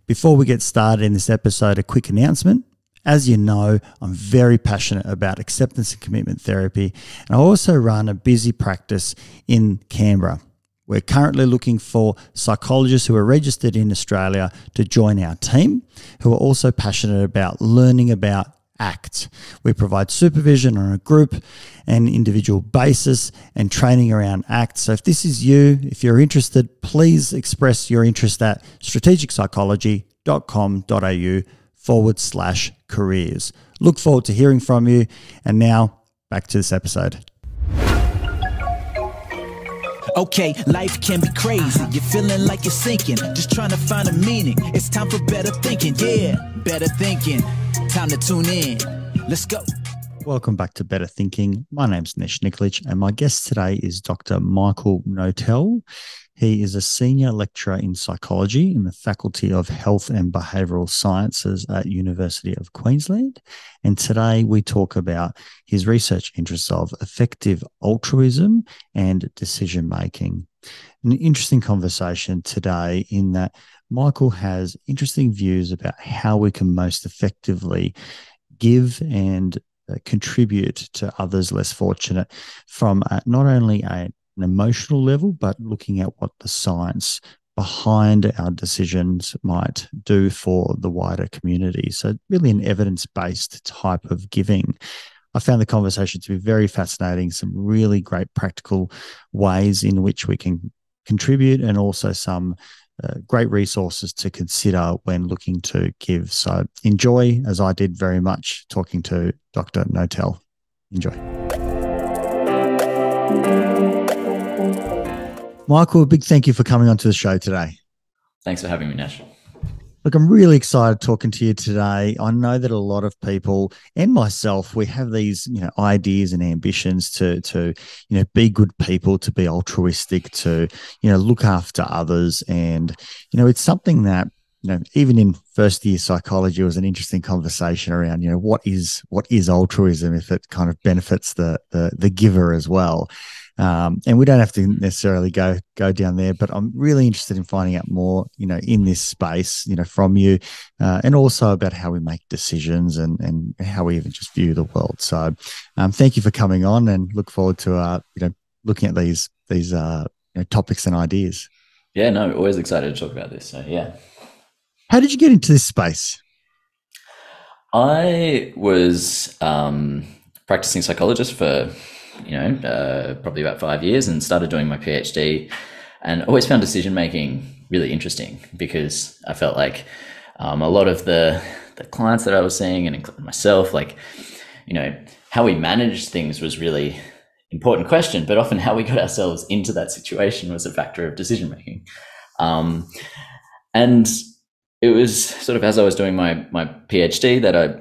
Before we get started in this episode, a quick announcement. As you know, I'm very passionate about acceptance and commitment therapy, and I also run a busy practice in Canberra. We're currently looking for psychologists who are registered in Australia to join our team, who are also passionate about learning about ACT. We provide supervision on a group and individual basis and training around ACT. So if this is you, if you're interested, please express your interest at strategicpsychology.com.au/careers. Look forward to hearing from you. And now back to this episode. Okay, life can be crazy. You're feeling like you're sinking, just trying to find a meaning. It's time for better thinking. Yeah, better thinking. Time to tune in. Let's go. Welcome back to Better Thinking. My name's Nesh Nikolic, and my guest today is Dr. Michael Noetel. He is a senior lecturer in psychology in the Faculty of Health and Behavioural Sciences at University of Queensland. And today we talk about his research interests of effective altruism and decision-making. An interesting conversation today in that Michael has interesting views about how we can most effectively give and contribute to others less fortunate from not only an emotional level, but looking at what the science behind our decisions might do for the wider community. So really an evidence-based type of giving. I found the conversation to be very fascinating, some really great practical ways in which we can contribute, and also some great resources to consider when looking to give. So enjoy, as I did very much, talking to Dr. Noetel. Enjoy. Michael, a big thank you for coming onto the show today. Thanks for having me, Nesh. Look, I'm really excited talking to you today. I know that a lot of people and myself, we have these, ideas and ambitions to be good people, to be altruistic, to, look after others. And, it's something that, even in first year psychology, it was an interesting conversation around, what is altruism if it kind of benefits the giver as well. And we don't have to necessarily go down there, but I'm really interested in finding out more, in this space, from you, and also about how we make decisions and how we even just view the world. So, thank you for coming on, and look forward to, looking at these topics and ideas. Yeah, no, always excited to talk about this. So, yeah. How did you get into this space? I was practicing psychologist for probably about 5 years, and started doing my PhD, and always found decision making really interesting, because I felt like a lot of the clients that I was seeing, and including myself, how we managed things was really important question, but often how we got ourselves into that situation was a factor of decision making. And it was sort of as I was doing my PhD that I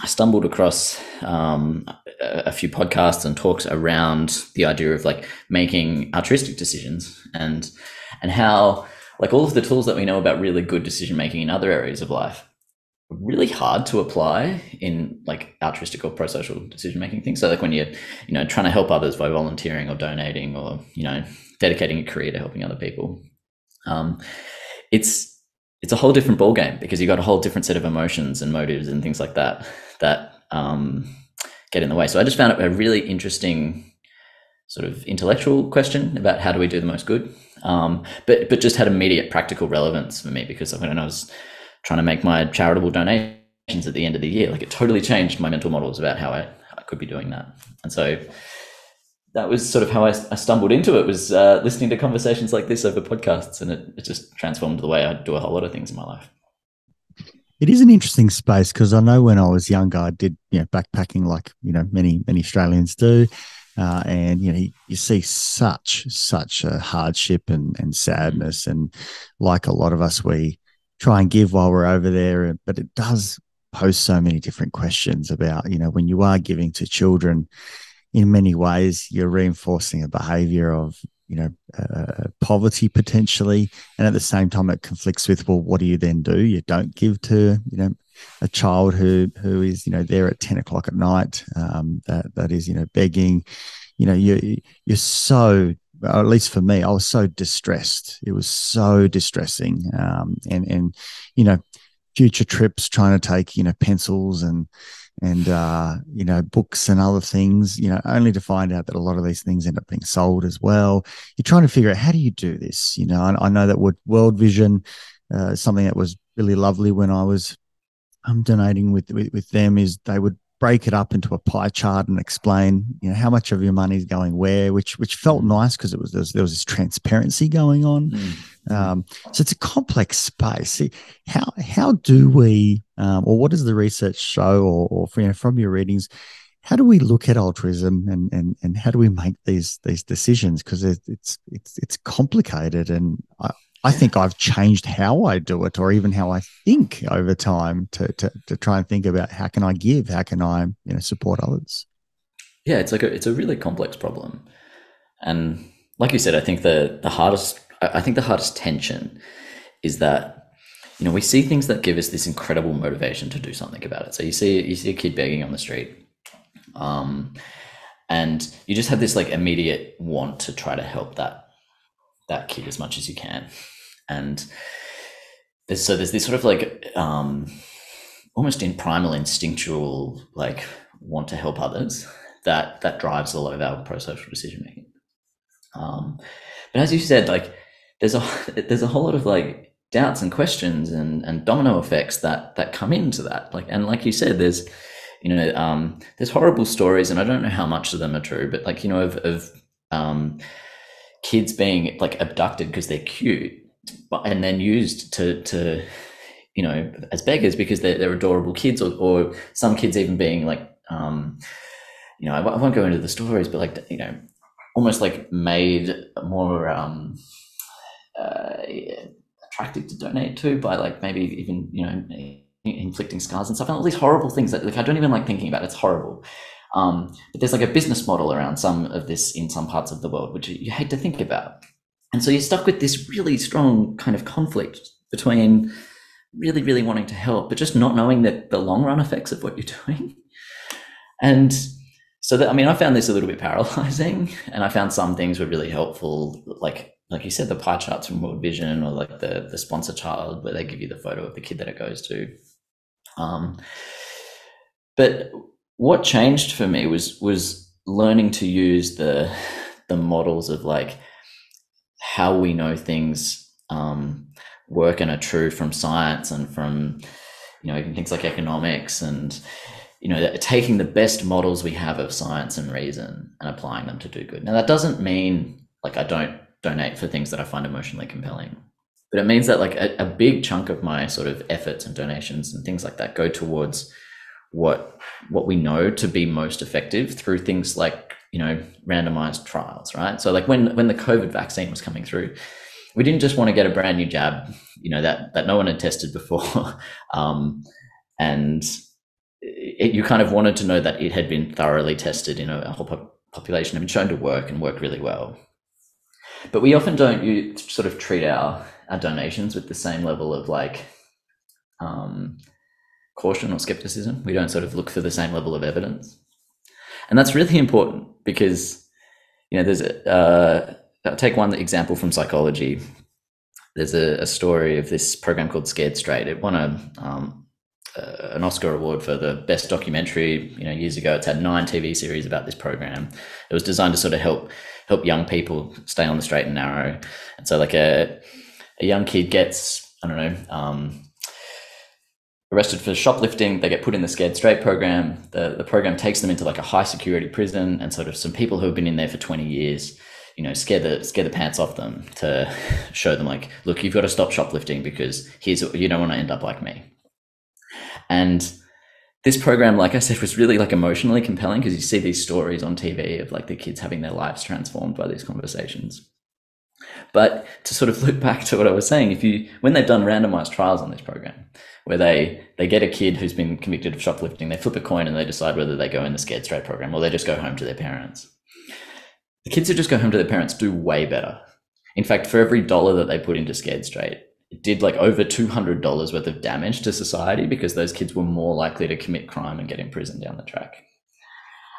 stumbled across a few podcasts and talks around the idea of making altruistic decisions, and how all of the tools that we know about really good decision making in other areas of life are really hard to apply in altruistic or pro-social decision making things. So when you're trying to help others by volunteering or donating, or dedicating a career to helping other people, it's a whole different ballgame, because you've got a whole different set of emotions and motives and things like that get in the way. So I just found it a really interesting sort of intellectual question about how do we do the most good, but just had immediate practical relevance for me, because when I was trying to make my charitable donations at the end of the year, it totally changed my mental models about how I could be doing that. And so that was sort of how I stumbled into it, was listening to conversations like this over podcasts, and it just transformed the way I do a whole lot of things in my life. It is an interesting space, because I know when I was younger, I did backpacking like many Australians do, and you see such a hardship and sadness, and like a lot of us, we try and give while we're over there, but it does pose so many different questions about when you are giving to children. In many ways, you're reinforcing a behavior of poverty potentially, and at the same time it conflicts with, well, what do you then do? You don't give to a child who is there at 10 o'clock at night, that is begging. You're so at least for me, I was so distressed. It was so distressing. And, you know, future trips trying to take, you know, pencils and you know, books and other things, you know, only to find out that a lot of these things end up being sold as well. You're trying to figure out, how do you do this? You know, I know that World Vision, something that was really lovely when I was donating with them, is they would break it up into a pie chart and explain, you know, how much of your money is going where, which felt nice because there was this transparency going on. So it's a complex space. See, how do we, or what does the research show, or you know, from your readings, how do we look at altruism, and how do we make these decisions? Because it's complicated, and I think I've changed how I do it, or even how I think over time, to try and think about, how can I give, how can I, you know, support others. Yeah, it's a really complex problem, and like you said, I think the hardest tension is that, you know, we see things that give us this incredible motivation to do something about it. So you see a kid begging on the street, and you just have this like immediate want to try to help that kid as much as you can. And there's this sort of like almost in primal instinctual like want to help others that drives a lot of our pro-social decision making. But as you said, like there's a whole lot of like doubts and questions and domino effects that come into that. Like you said, there's, you know, there's horrible stories, and I don't know how much of them are true, but like, you know, of kids being like abducted because they're cute, and then used to you know, as beggars because they're adorable kids, or some kids even being like, you know, I won't go into the stories, but like, you know, almost like made more attractive to donate to by like maybe even, you know, inflicting scars and stuff, and all these horrible things that like I don't even like thinking about. It's horrible. But there's like a business model around some of this in some parts of the world, which you hate to think about. And so you're stuck with this really strong kind of conflict between really, really wanting to help, but just not knowing that the long run effects of what you're doing. And so that, I mean, I found this a little bit paralyzing, and I found some things were really helpful. Like you said, the pie charts from World Vision, or like the sponsor child, where they give you the photo of the kid that it goes to. But what changed for me was learning to use the models of like how we know things work and are true from science, and from, you know, even things like economics, and, you know, taking the best models we have of science and reason and applying them to do good. Now, that doesn't mean like I don't donate for things that I find emotionally compelling, but it means that like a big chunk of my sort of efforts and donations and things like that go towards what we know to be most effective through things like, you know, randomized trials, right? So like when the COVID vaccine was coming through, we didn't just want to get a brand new jab, you know, that no one had tested before. And you kind of wanted to know that it had been thoroughly tested in a whole population, and been shown to work and work really well. But we often don't sort of treat our donations with the same level of like caution or skepticism. We don't sort of look for the same level of evidence. And that's really important because, you know, there's I'll take one example from psychology. There's a story of this program called Scared Straight. It won an Oscar award for the best documentary, you know, years ago. It's had 9 TV series about this program. It was designed to sort of help young people stay on the straight and narrow. And so like a young kid gets, I don't know, arrested for shoplifting. They get put in the Scared Straight program. The program takes them into like a high security prison, and sort of some people who have been in there for 20 years, you know, scare the pants off them to show them like, look, you've got to stop shoplifting because you don't want to end up like me. And this program, like I said, was really like emotionally compelling because you see these stories on TV of like the kids having their lives transformed by these conversations. But to sort of look back to what I was saying, when they've done randomized trials on this program, where they get a kid who's been convicted of shoplifting, they flip a coin and they decide whether they go in the Scared Straight program or they just go home to their parents. The kids who just go home to their parents do way better. In fact, for every $1 that they put into Scared Straight, it did like over $200 worth of damage to society because those kids were more likely to commit crime and get in prison down the track.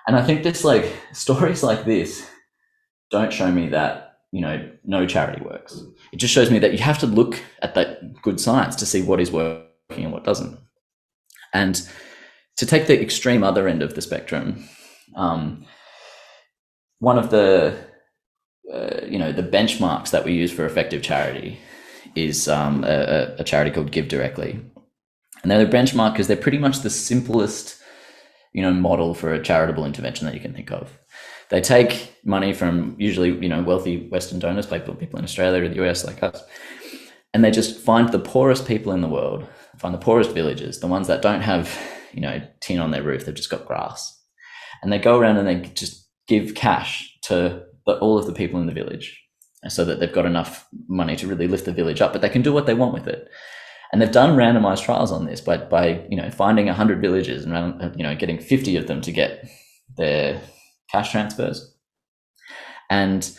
And I think this like stories like this don't show me that no charity works. It just shows me that you have to look at that good science to see what is working and what doesn't. And to take the extreme other end of the spectrum, one of the the benchmarks that we use for effective charity is a charity called Give Directly, and they're the benchmark because they're pretty much the simplest model for a charitable intervention that you can think of. They take money from usually wealthy Western donors, people in Australia or the US like us, and they just find the poorest people in the world, find the poorest villages, the ones that don't have tin on their roof, they've just got grass, and they go around and they just give cash to all of the people in the village so that they've got enough money to really lift the village up, but they can do what they want with it. And they've done randomized trials on this by finding 100 villages and getting 50 of them to get their cash transfers. And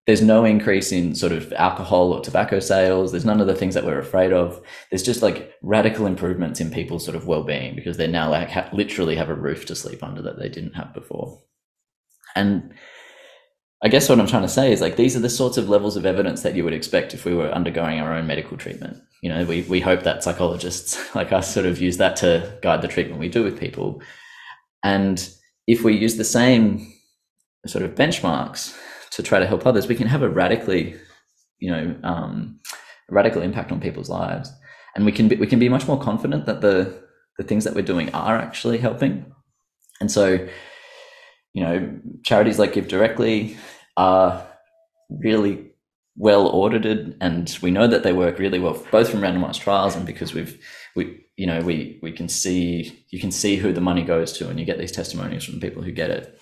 there's no increase in sort of alcohol or tobacco sales. There's none of the things that we're afraid of. There's just like radical improvements in people's sort of well-being because they now literally have a roof to sleep under that they didn't have before. And I guess what I'm trying to say is these are the sorts of levels of evidence that you would expect if we were undergoing our own medical treatment. We hope that psychologists like us sort of use that to guide the treatment we do with people. And if we use the same sort of benchmarks to try to help others, we can have a radical impact on people's lives. And we can be much more confident that the things that we're doing are actually helping. And so, charities like Give Directly are really well audited, and we know that they work really well, both from randomized trials and because we can see, you can see who the money goes to, and you get these testimonials from people who get it,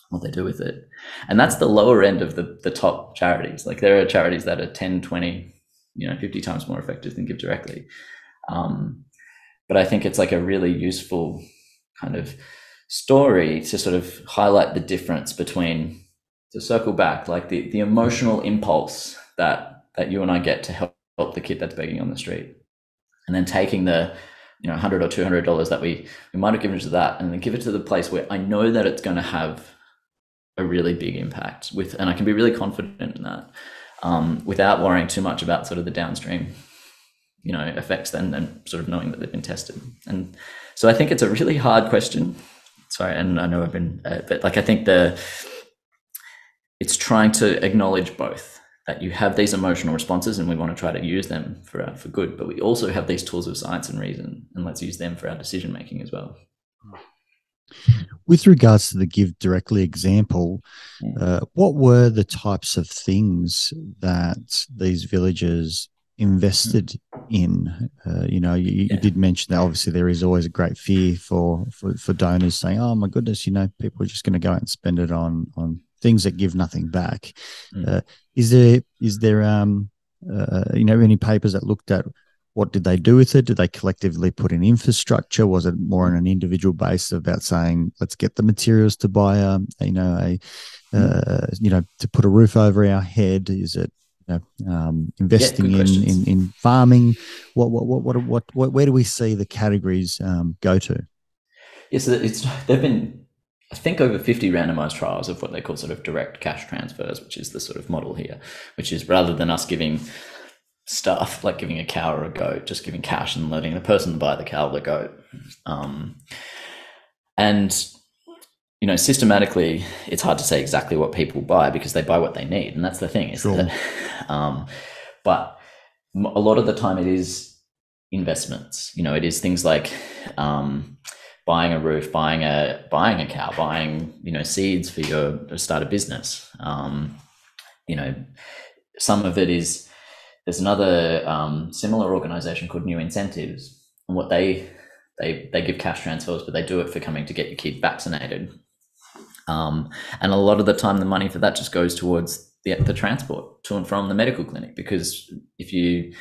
what they do with it. And that's the lower end of the top charities. There are charities that are 10, 20, 50 times more effective than Give Directly. But I think it's a really useful kind of story to sort of highlight the difference between, to circle back, the emotional impulse that you and I get to help the kid that's begging on the street, and then taking the $100 or $200 that we might have given to that, and then give it to the place where I know that it's going to have a really big impact and I can be really confident in that, without worrying too much about sort of the downstream effects and sort of knowing that they've been tested. And so I think it's a really hard question. Sorry, and I know I've been, but I think it's trying to acknowledge both, that you have these emotional responses and we want to try to use them for good, but we also have these tools of science and reason, and let's use them for our decision making as well. With regards to the Give Directly example, what were the types of things that these villages invested in? You did mention that obviously there is always a great fear for donors saying, oh my goodness, people are just going to go out and spend it on things that give nothing back. Is there any papers that looked at what did they do with it? Did they collectively put in infrastructure? Was it more on an individual basis about saying, let's get the materials to buy to put a roof over our head? Is it investing in farming? Where do we see the categories go to? Yes, there've been, I think, over 50 randomized trials of what they call sort of direct cash transfers, which is the sort of model here, which is rather than us giving stuff like giving a cow or a goat, just giving cash and letting the person buy the cow or the goat. And systematically, it's hard to say exactly what people buy because they buy what they need, and that's the thing. Is that, but a lot of the time it is investments. It is things like buying a roof, buying a cow, buying seeds for your start a business. Some of it is. There's another similar organization called New Incentives, and what they give cash transfers, but they do it for coming to get your kid vaccinated. And a lot of the time, the money for that just goes towards the transport to and from the medical clinic, because if you're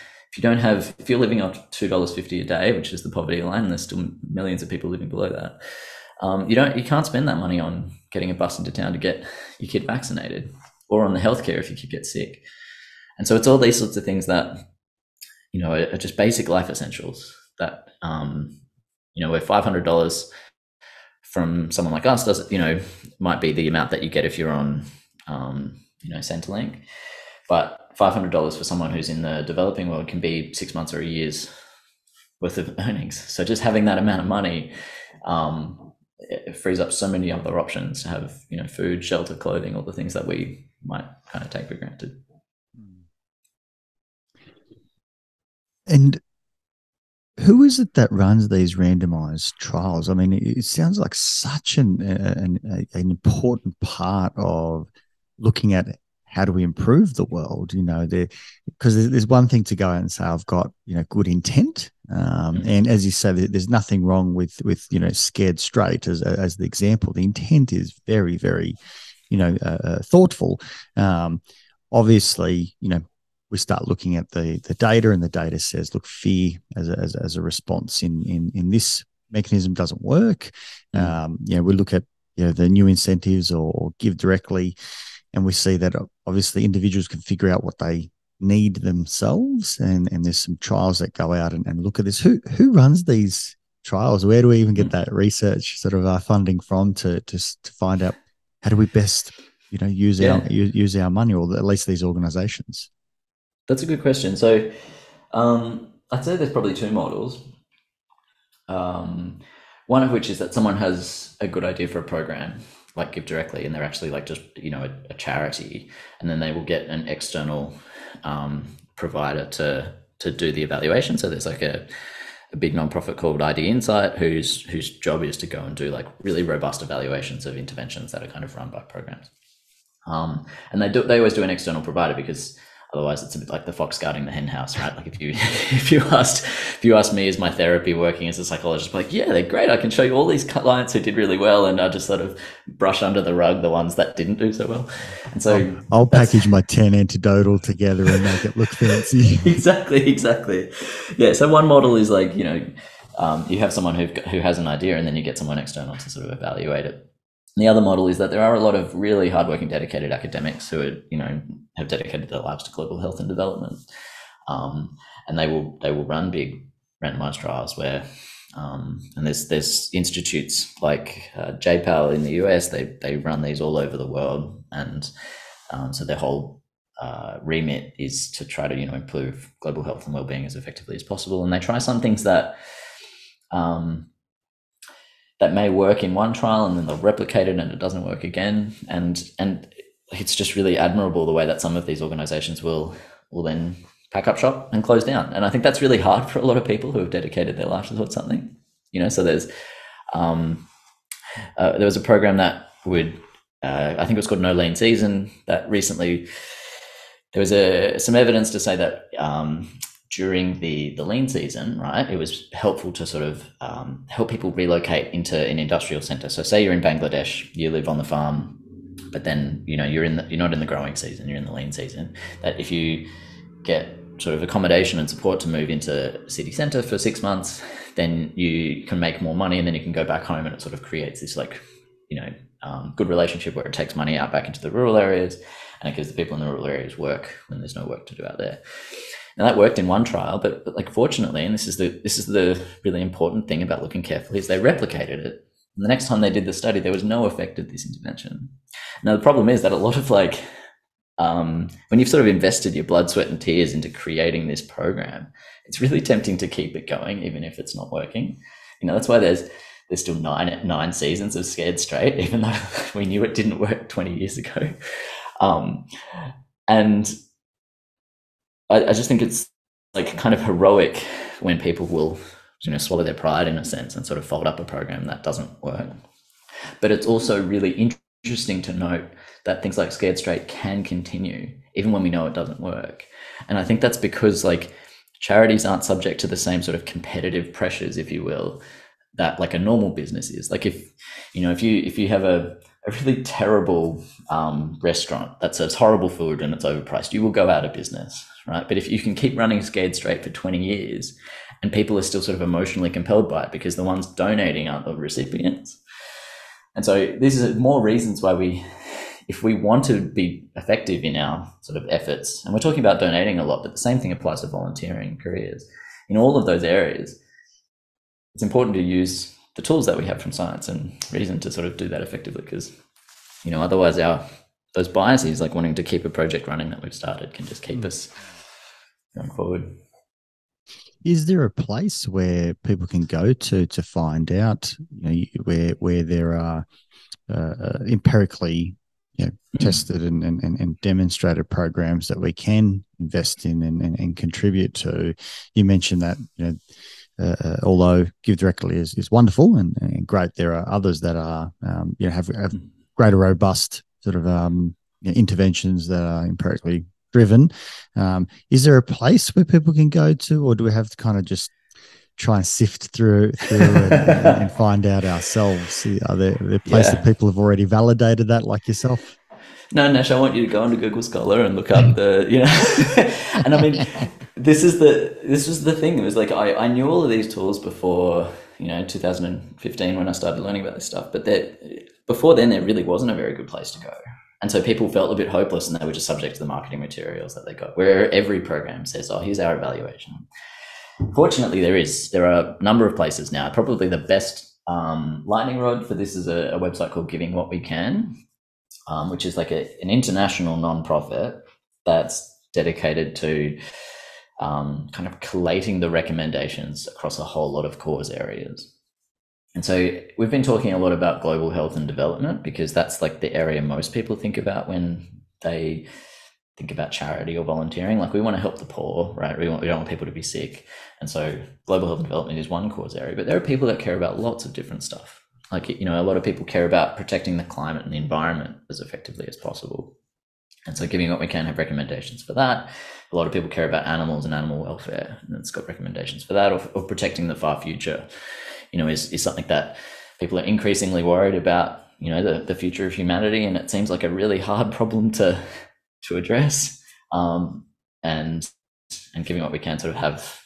living on $2.50 a day, which is the poverty line, and there's still millions of people living below that, you can't spend that money on getting a bus into town to get your kid vaccinated, or on the healthcare if your kid gets sick. And so it's all these sorts of things that, are just basic life essentials that, where $500 from someone like us might be the amount that you get if you're on, Centrelink. But $500 for someone who's in the developing world can be 6 months or a year's worth of earnings. So just having that amount of money, it frees up so many other options to have, food, shelter, clothing, all the things that we might kind of take for granted. And who is it that runs these randomized trials? I mean, it sounds like such an important part of looking at how do we improve the world, because there's one thing to go out and say, I've got, good intent. And as you say, there's nothing wrong with scared straight as the example. The intent is very, very, thoughtful. Obviously, we start looking at the data, and the data says, look, fear as a response in this mechanism doesn't work. We look at the new incentives or give directly, and we see that obviously individuals can figure out what they need themselves, and there's some trials that go out and look at this. Who runs these trials? Where do we even get that research sort of funding from to find out how do we best use our money, or at least these organizations? That's a good question. So I'd say there's probably two models. One of which is that someone has a good idea for a program, like Give Directly, and they're actually like just, a charity, and then they will get an external provider to do the evaluation. So there's like a big nonprofit called ID Insight, whose job is to go and do like really robust evaluations of interventions that are kind of run by programs. And they always do an external provider, because otherwise it's a bit like the fox guarding the hen house, right? Like if you asked me, is my therapy working as a psychologist, I'm like, yeah, they're great. I can show you all these clients who did really well, and I just sort of brush under the rug the ones that didn't do so well. And so I'll package my 10 antidotal together and make it look fancy. Exactly. Yeah. So one model is like, you have someone who has an idea, and then you get someone external to sort of evaluate it. And the other model is that there are a lot of really hardworking, dedicated academics who are, have dedicated their lives to global health and development, and they will run big randomized trials where, and there's institutes like JPAL in the US. They run these all over the world, and so their whole remit is to try to improve global health and well-being as effectively as possible. And they try some things that that may work in one trial, and then they'll replicate it and it doesn't work again. And it's just really admirable the way that some of these organizations will then pack up shop and close down. And I think that's really hard for a lot of people who have dedicated their lives towards something, so there's there was a program that would, I think it was called No Lean Season, that recently there was some evidence to say that during the lean season, right, it was helpful to sort of help people relocate into an industrial center. So say you're in Bangladesh, you live on the farm, but then you're not in the growing season, you're in the lean season. That if you get sort of accommodation and support to move into a city center for 6 months, then you can make more money, and then you can go back home, and it sort of creates this like good relationship where it takes money out back into the rural areas, and it gives the people in the rural areas work when there's no work to do out there. And that worked in one trial, but like fortunately, and this is the really important thing about looking carefully, is they replicated it. And the next time they did the study, there was no effect of this intervention. Now the problem is that a lot of like when you've sort of invested your blood, sweat, and tears into creating this program, it's really tempting to keep it going even if it's not working. That's why there's still nine seasons of Scared Straight, even though we knew it didn't work 20 years ago. And I just think it's like kind of heroic when people will, swallow their pride in a sense and sort of fold up a program that doesn't work. But it's also really interesting to note that things like Scared Straight can continue even when we know it doesn't work. And I think that's because like charities aren't subject to the same sort of competitive pressures, if you will, that like a normal business is. Like if you have a really terrible restaurant that serves horrible food and it's overpriced, you will go out of business, right? But if you can keep running Scared Straight for 20 years and people are still sort of emotionally compelled by it because the ones donating aren't the recipients. And so these are more reasons why if we want to be effective in our sort of efforts, and we're talking about donating a lot, but the same thing applies to volunteering careers. In all of those areas, it's important to use the tools that we have from science and reason to sort of do that effectively, because otherwise our those biases, like wanting to keep a project running that we've started, can just keep us going forward. Is there a place where people can go to find out, where there are empirically, tested and demonstrated programs that we can invest in and contribute to? You mentioned that, although Give Directly is wonderful and great, there are others that are have greater robust sort of interventions that are empirically driven. Is there a place where people can go to, or do we have to kind of just try and sift through and find out ourselves? Are there places that people have already validated that, like yourself? No, Nesh, I want you to go onto Google Scholar and look up the, and I mean, this was the thing. It was like, I knew all of these tools before, 2015 when I started learning about this stuff, but before then there really wasn't a very good place to go. And so people felt a bit hopeless, and they were just subject to the marketing materials that they got, where every program says, oh, here's our evaluation. Fortunately, there are a number of places now. Probably the best lightning rod for this is a website called Giving What We Can, which is like an international nonprofit that's dedicated to kind of collating the recommendations across a whole lot of cause areas. And so we've been talking a lot about global health and development, because that's like the area most people think about when they think about charity or volunteering. Like, we want to help the poor, right? We don't want people to be sick. And so global health and development is one cause area, but there are people that care about lots of different stuff. Like, a lot of people care about protecting the climate and the environment as effectively as possible. And so Giving What We Can have recommendations for that. A lot of people care about animals and animal welfare, and it's got recommendations for that, or protecting the far future, is something that people are increasingly worried about, the future of humanity. And it seems like a really hard problem to address. And Giving What We Can sort of have,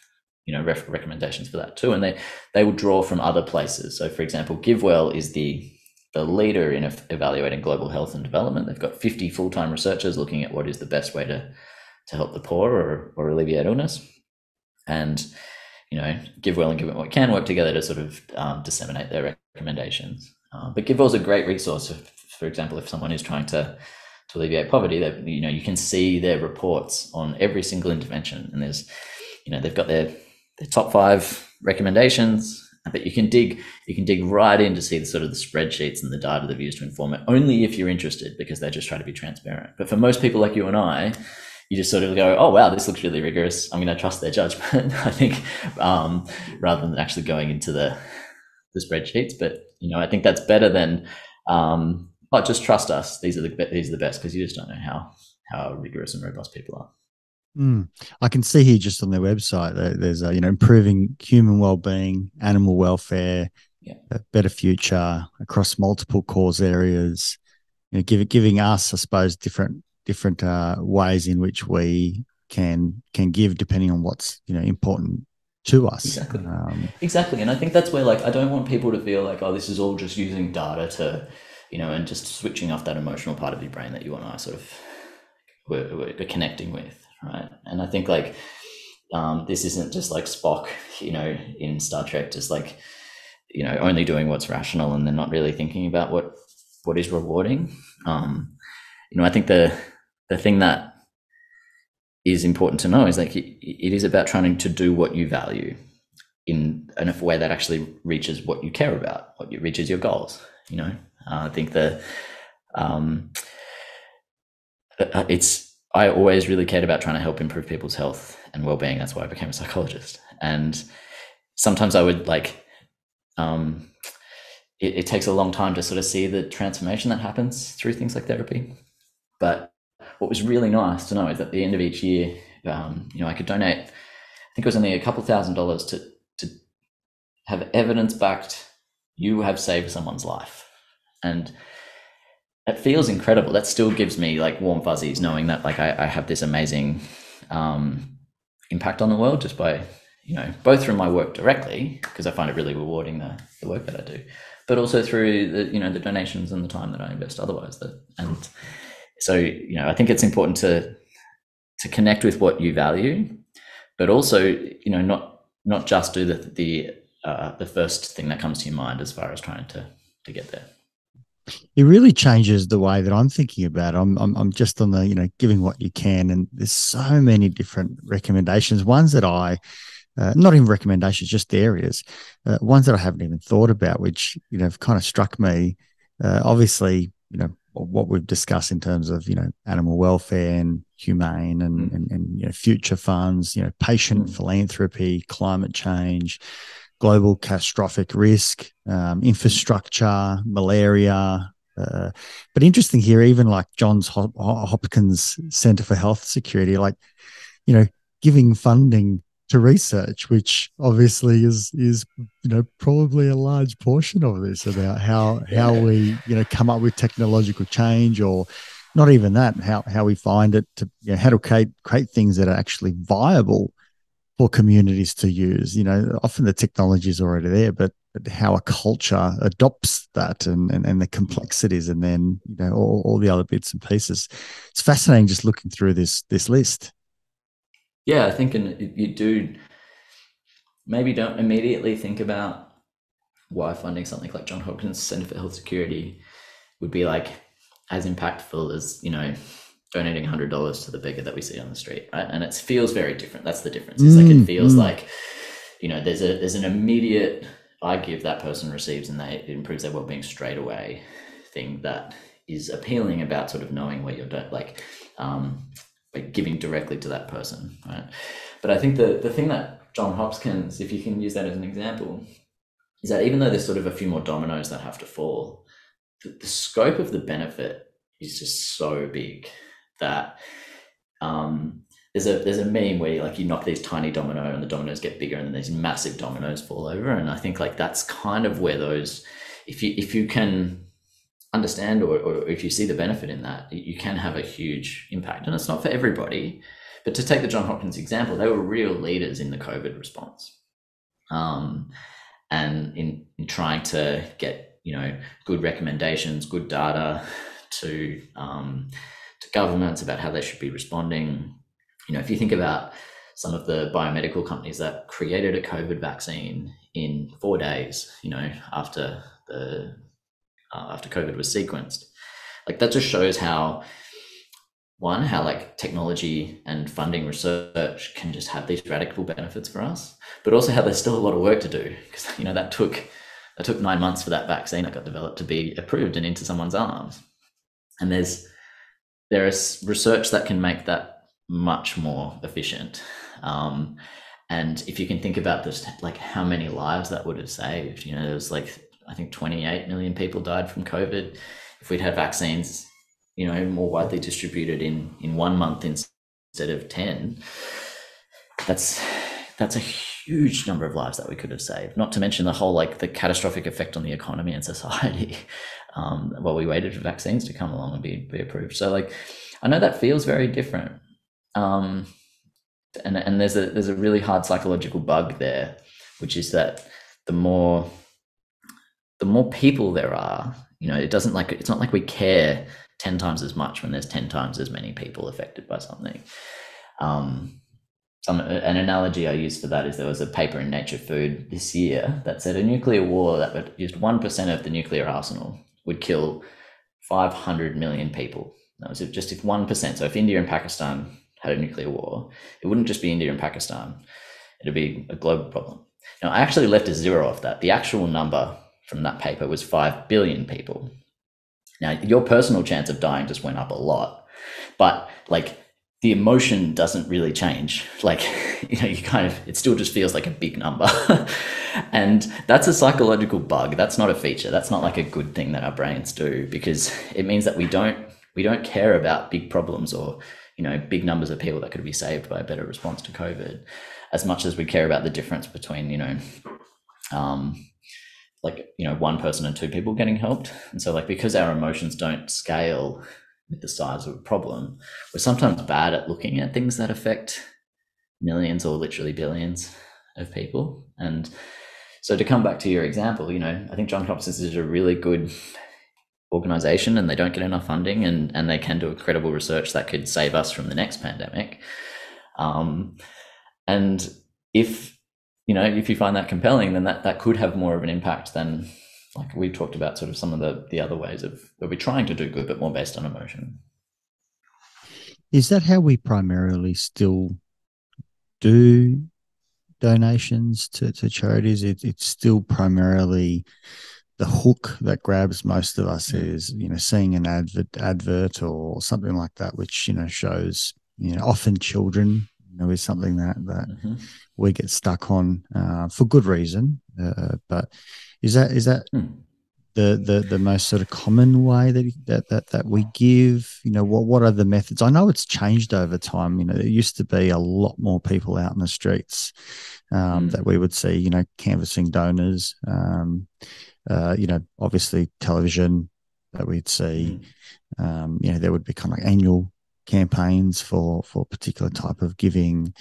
recommendations for that too. And they will draw from other places. So for example, GiveWell is the leader in evaluating global health and development. They've got 50 full-time researchers looking at what is the best way to help the poor or alleviate illness. And, GiveWell and Give What We Can work together to sort of disseminate their recommendations. But GiveWell's a great resource. For example, if someone is trying to alleviate poverty, that, you can see their reports on every single intervention. And there's, they've got their top 5 recommendations, but you can dig right in to see the sort of the spreadsheets and the data they've used to inform it, only if you're interested, because they just try to be transparent. But for most people like you and I, you just sort of go, oh, wow, this looks really rigorous, I'm going to trust their judgment, I think, rather than actually going into the spreadsheets. But, I think that's better than, just trust us. These are the best, because you just don't know how rigorous and robust people are. I can see here just on their website that there's improving human well-being, animal welfare, a better future across multiple cause areas. Giving us, I suppose, different ways in which we can give, depending on what's important to us. Exactly. And I think that's where, like, I don't want people to feel like, oh, this is all just using data to, and just switching off that emotional part of your brain that you and I sort of we're connecting with. Right. And I think, like, this isn't just like Spock, in Star Trek, just like, only doing what's rational and then not really thinking about what is rewarding. I think the thing that is important to know is, like, it is about trying to do what you value in a way that actually reaches what you care about, reaches your goals. I think I always really cared about trying to help improve people's health and well-being. That's why I became a psychologist. And sometimes I would it takes a long time to sort of see the transformation that happens through things like therapy. But what was really nice to know is at the end of each year, I could donate, I think it was only a couple $1,000s to have evidence-backed, you have saved someone's life. And it feels incredible. That still gives me like warm fuzzies, knowing that, like, I have this amazing impact on the world just by, both through my work directly, because I find it really rewarding, the work that I do, but also through the donations and the time that I invest otherwise. And so, I think it's important to connect with what you value, but also, not just do the first thing that comes to your mind as far as trying to get there. It really changes the way that I'm thinking about it. I'm just on the, giving what you can. And there's so many different recommendations, ones that not even recommendations, just areas, ones that I haven't even thought about, which, have kind of struck me. Obviously, what we've discussed in terms of, animal welfare and humane and future funds, patient philanthropy, climate change, global catastrophic risk, infrastructure, malaria. But interesting here, even like Johns Hopkins Center for Health Security, like, you know, giving funding to research, which obviously is probably a large portion of this about how we come up with technological change, or not even that, how we find it to how to create things that are actually viable for communities to use. Often the technology is already there, but how a culture adopts that and the complexities, and then all the other bits and pieces. It's fascinating just looking through this list. Yeah, I think you do maybe don't immediately think about why funding something like John Hopkins Center for Health Security would be like as impactful as donating $100 to the beggar that we see on the street, right? And it feels very different. That's the difference. It's like it feels like there's an immediate I give, that person receives, and it improves their well-being straight away thing that is appealing about sort of knowing what you're doing, like giving directly to that person, right? But I think the thing that John Hopkins, if you can use that as an example, is that even though there's sort of a few more dominoes that have to fall, the scope of the benefit is just so big that there's a meme where you knock these tiny domino and the dominoes get bigger, and then these massive dominoes fall over. And I think that's kind of where those, if you can understand or if you see the benefit in that, you can have a huge impact. And it's not for everybody, but to take the John Hopkins example, they were real leaders in the COVID response, and in trying to get good recommendations, good data to governments about how they should be responding. If you think about some of the biomedical companies that created a COVID vaccine in 4 days, after COVID was sequenced, that just shows how technology and funding research can just have these radical benefits for us, but also how there's still a lot of work to do, because that took 9 months for that vaccine that got developed to be approved and into someone's arms. And there is research that can make that much more efficient. And if you can think about this, how many lives that would have saved, there was I think 28 million people died from COVID. If we'd had vaccines, more widely distributed in 1 month instead of 10, that's a huge number of lives that we could have saved. Not to mention the whole the catastrophic effect on the economy and society while we waited for vaccines to come along and be approved. So I know that feels very different, and there's a really hard psychological bug there, which is that the more people there are, it's not like we care 10 times as much when there's 10 times as many people affected by something. An analogy I use for that is there was a paper in Nature Food this year that said a nuclear war that used 1% of the nuclear arsenal would kill 500 million people. That was just if 1%. So if India and Pakistan had a nuclear war, it wouldn't just be India and Pakistan. It'd be a global problem. Now, I actually left a zero off that. The actual number from that paper was 5 billion people. Now, your personal chance of dying just went up a lot, but the emotion doesn't really change. It still just feels like a big number. And that's a psychological bug. That's not a feature. That's not a good thing that our brains do, because it means that we don't care about big problems or, big numbers of people that could be saved by a better response to COVID, as much as we care about the difference between, one person and 2 people getting helped. And so because our emotions don't scale with the size of a problem, we're sometimes bad at looking at things that affect millions or literally billions of people. And so to come back to your example, I think John Hopkins is a really good organization, and they don't get enough funding, and they can do incredible research that could save us from the next pandemic. And if you find that compelling, then that could have more of an impact than like we've talked about sort of some of the other ways of where we're trying to do good, but more based on emotion. Is that how we primarily still do donations to charities? It's still primarily the hook that grabs most of us is, seeing an advert or something like that, which, shows, often children, is something that we get stuck on for good reason. But is that the most sort of common way that we give? What are the methods? I know it's changed over time. There used to be a lot more people out in the streets that we would see, canvassing donors. Obviously television that we'd see. There would be kind of like annual campaigns for a particular type of giving.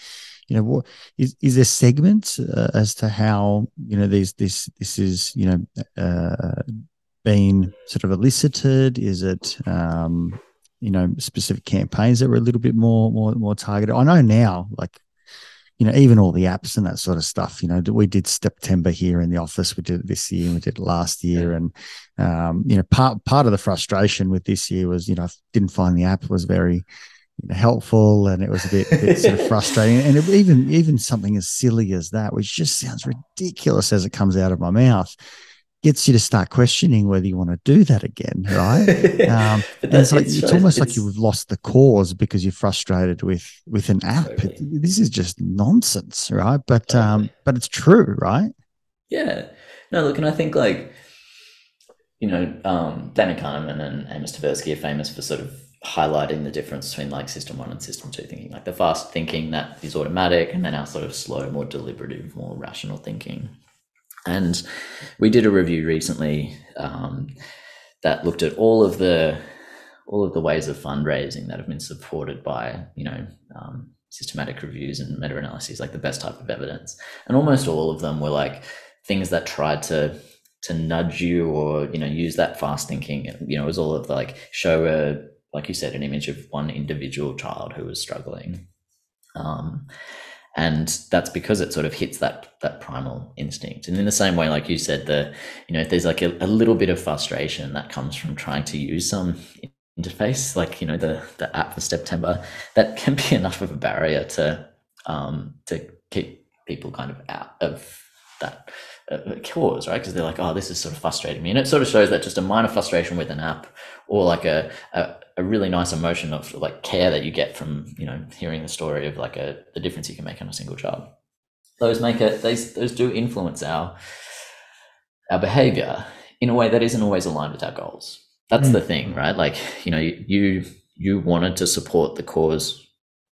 What is there segments as to how this is being sort of elicited? Is it specific campaigns that were a little bit more targeted? I know now, like, even all the apps and that sort of stuff, we did September here in the office. We did it this year and we did it last year. And, part of the frustration with this year was, I didn't find the app was very helpful, and it was a bit sort of frustrating. And even something as silly as that, which just sounds ridiculous as it comes out of my mouth, gets you to start questioning whether you want to do that again, right? And it's almost like you've lost the cause because you're frustrated with an app. Totally. This is just nonsense, right? But but it's true, right? Yeah. No, look, and I think like, Daniel Kahneman and Amos Tversky are famous for sort of highlighting the difference between like system 1 and system 2 thinking, like the fast thinking that is automatic, and then our sort of slow, more deliberative, more rational thinking. And we did a review recently that looked at all of the ways of fundraising that have been supported by systematic reviews and meta-analyses, like the best type of evidence. And almost all of them were like things that tried to nudge you or use that fast thinking. It was all of like show like you said, an image of one individual child who was struggling. And that's because it sort of hits that primal instinct. And in the same way, like you said, if there's like a little bit of frustration that comes from trying to use some interface, like, the app for September, that can be enough of a barrier to keep people kind of out of that cause, right? Because they're like, oh, this is sort of frustrating me. And it sort of shows that just a minor frustration with an app, or like a really nice emotion of like care that you get from hearing the story of like the difference you can make on a single child, those do influence our behavior in a way that isn't always aligned with our goals. That's the thing, right? Like, you wanted to support the cause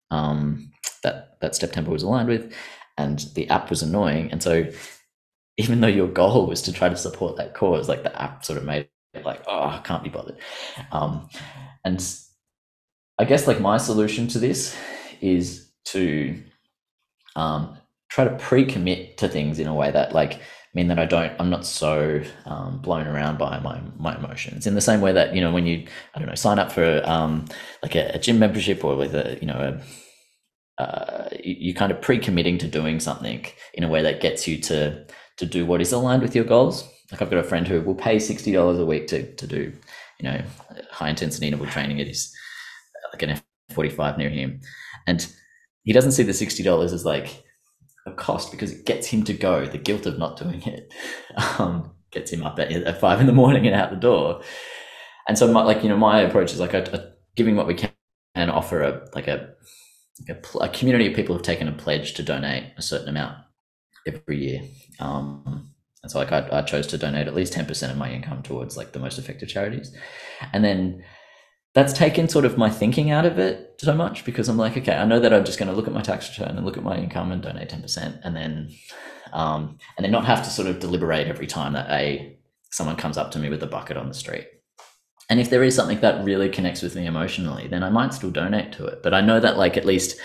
that September was aligned with, and the app was annoying, and so even though your goal was to try to support that cause, like the app sort of made it like, oh, I can't be bothered. And I guess like my solution to this is to try to pre-commit to things in a way that like mean that I'm not so blown around by my emotions, in the same way that, when you, I don't know, sign up for like a gym membership, or with you kind of pre-committing to doing something in a way that gets you to do what is aligned with your goals. Like I've got a friend who will pay $60 a week to do, high intensity interval training at his like an F45 near him, and he doesn't see the $60 as like a cost because it gets him to go. The guilt of not doing it gets him up at 5 a.m. and out the door. And so my approach is like giving what we can, and offer a community of people who've taken a pledge to donate a certain amount every year. And so like I chose to donate at least 10% of my income towards like the most effective charities. And then that's taken sort of my thinking out of it so much, because I'm like, okay, I know that I'm just going to look at my tax return and look at my income and donate 10%, and then not have to sort of deliberate every time that someone comes up to me with a bucket on the street. And if there is something that really connects with me emotionally, then I might still donate to it. But I know that like at least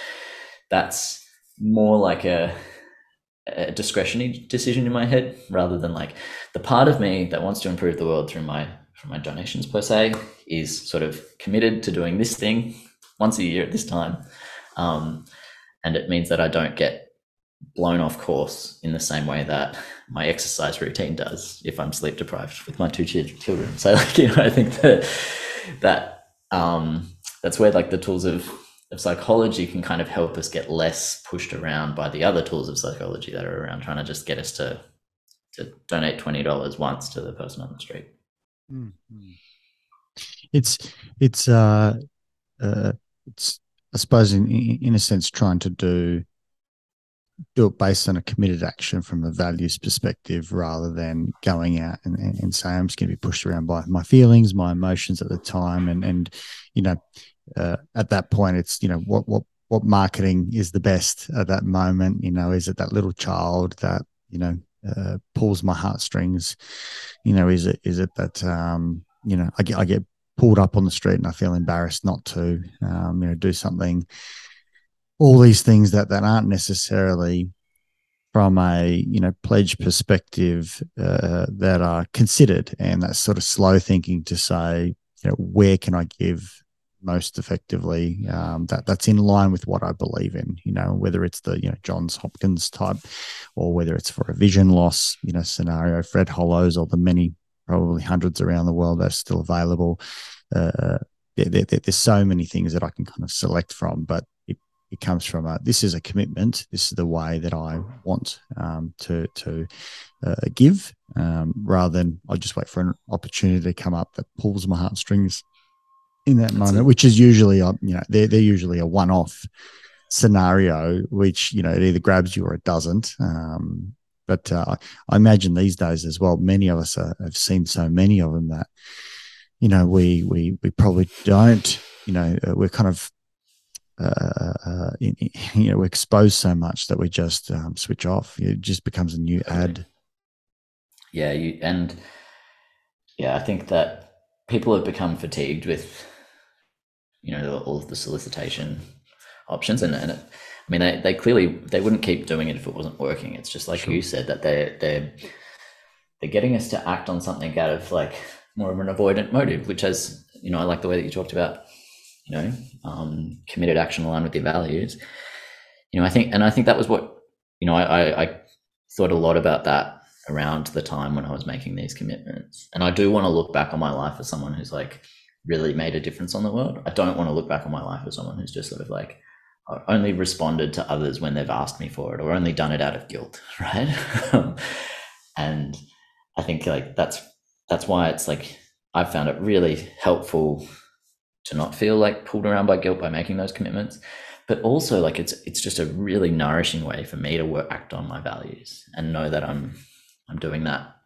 that's more like a discretionary decision in my head, rather than like the part of me that wants to improve the world through my donations per se is sort of committed to doing this thing once a year at this time. And it means that I don't get blown off course in the same way that my exercise routine does if I'm sleep deprived with my two children. So like, I think that's where like the tools of psychology can kind of help us get less pushed around by the other tools of psychology that are around trying to just get us to donate $20 once to the person on the street. Mm-hmm. It's I suppose in a sense trying to do it based on a committed action from a values perspective, rather than going out and saying I'm just going to be pushed around by my feelings, my emotions at the time, and at that point it's what marketing is the best at that moment. Is it that little child that pulls my heartstrings? Is it that I get pulled up on the street and I feel embarrassed not to do something. All these things that aren't necessarily from a pledge perspective that are considered, and that sort of slow thinking to say where can I give most effectively, that's in line with what I believe in, whether it's the Johns Hopkins type, or whether it's for a vision loss scenario, Fred Hollows, or the many, probably hundreds around the world that's still available. There's so many things that I can kind of select from, but it comes from this is a commitment. This is the way that I want to give, rather than I just wait for an opportunity to come up that pulls my heartstrings in that moment, which is usually they're usually a one-off scenario, which it either grabs you or it doesn't. But I imagine these days as well, many of us have seen so many of them that we probably don't. We're kind of we're exposed so much that we just switch off. It just becomes a new ad. Yeah, I think that people have become fatigued with all of the solicitation options, and I mean they clearly they wouldn't keep doing it if it wasn't working. It's just like you said, that they're getting us to act on something out of like more of an avoidant motive, which has I like the way that you talked about committed action aligned with your values. I think that was what I thought a lot about that around the time when I was making these commitments. And I do want to look back on my life as someone who's like really made a difference on the world. I don't want to look back on my life as someone who's just sort of like only responded to others when they've asked me for it, or only done it out of guilt, right? And I think like that's why it's like I've found it really helpful to not feel like pulled around by guilt by making those commitments, but also like it's just a really nourishing way for me to act on my values and know that I'm doing that